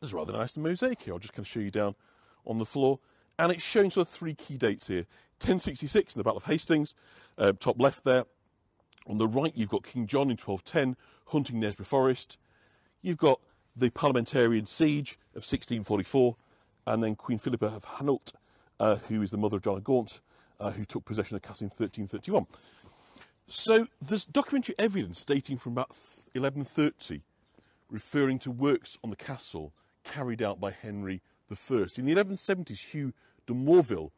There's a rather nice mosaic here. I'll just kind of show you down on the floor. And it's showing sort of 3 key dates here. 1066 in the Battle of Hastings, top left there. On the right, you've got King John in 1210, hunting Knaresborough Forest. You've got the Parliamentarian siege of 1644, and then Queen Philippa of Hainault, who is the mother of John of Gaunt, who took possession of the castle in 1331. So there's documentary evidence dating from about 1130, referring to works on the castle carried out by Henry I. In the 1170s, Hugh de Morville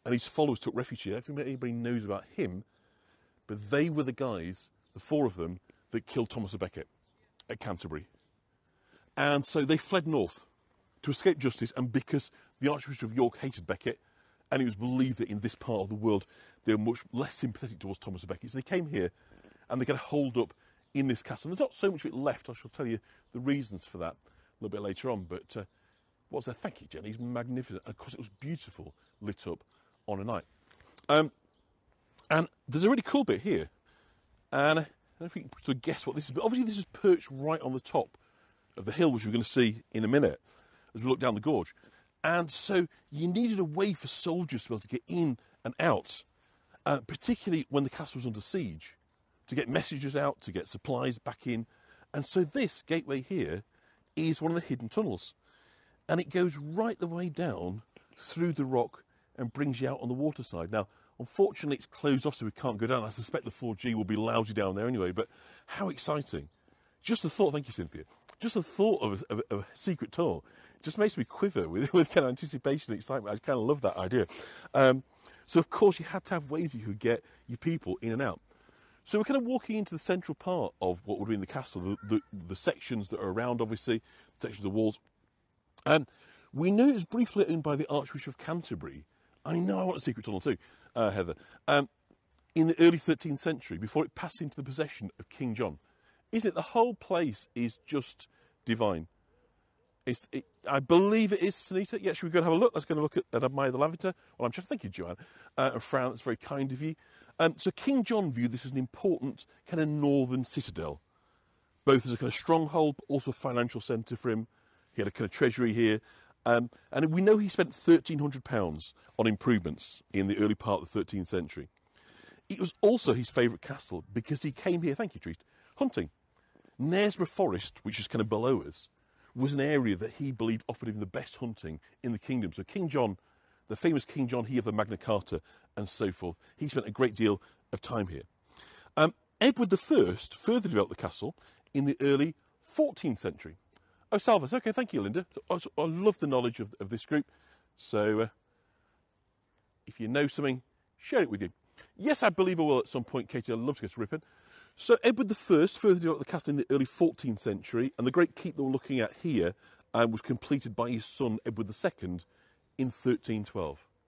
and his followers took refuge here. Everybody knows about him, but they were the guys, the 4 of them, that killed Thomas à Becket at Canterbury. And so they fled north to escape justice, and because the Archbishop of York hated Becket, and it was believed that in this part of the world they were much less sympathetic towards Thomas à Becket, so they came here and they got holed up in this castle. And there's not so much of it left. I shall tell you the reasons for that a little bit later on. But what's there? Thank you, Jenny. It's magnificent. And of course, it was beautiful, lit up on a night. And there's a really cool bit here. And I don't know if you can sort of guess what this is, but obviously this is perched right on the top of the hill, which we're going to see in a minute as we look down the gorge. And so you needed a way for soldiers to be able to get in and out, particularly when the castle was under siege, to get messages out, to get supplies back in. And so this gateway here is one of the hidden tunnels. And it goes right the way down through the rock and brings you out on the water side. Now, unfortunately, it's closed off, so we can't go down. I suspect the 4G will be lousy down there anyway, but how exciting. Just the thought, thank you, Cynthia, just the thought of a secret tunnel just makes me quiver with kind of anticipation and excitement. I kind of love that idea. So, of course, you had to have ways you could get your people in and out. So we're kind of walking into the central part of what would be in the castle, the sections that are around, obviously, sections of the walls. And we know it was briefly owned by the Archbishop of Canterbury. I know I want a secret tunnel too, Heather. In the early 13th century, before it passed into the possession of King John. Isn't it? The whole place is just divine. I believe it is, Sunita. Yeah, should we go and have a look? Let's go and look at admire the lavender. Well, I'm trying to thank you, Joanne. And Fran, that's very kind of you. So King John viewed this as an important kind of northern citadel, both as a kind of stronghold, but also a financial centre for him. He had a kind of treasury here. And we know he spent £1,300 on improvements in the early part of the 13th century. It was also his favourite castle because he came here, thank you, Trist, hunting. Knaresborough Forest, which is kind of below us, was an area that he believed offered him the best hunting in the kingdom. So King John, the famous King John, he of the Magna Carta and so forth, he spent a great deal of time here. Edward I further developed the castle in the early 14th century. Oh, Salvus, okay, thank you, Linda. So I love the knowledge of this group. So if you know something, share it with you. Yes, I believe I will at some point, Katie. I'd love to go to Ripon. So Edward I further developed the castle in the early 14th century, and the great keep that we're looking at here was completed by his son Edward II in 1312.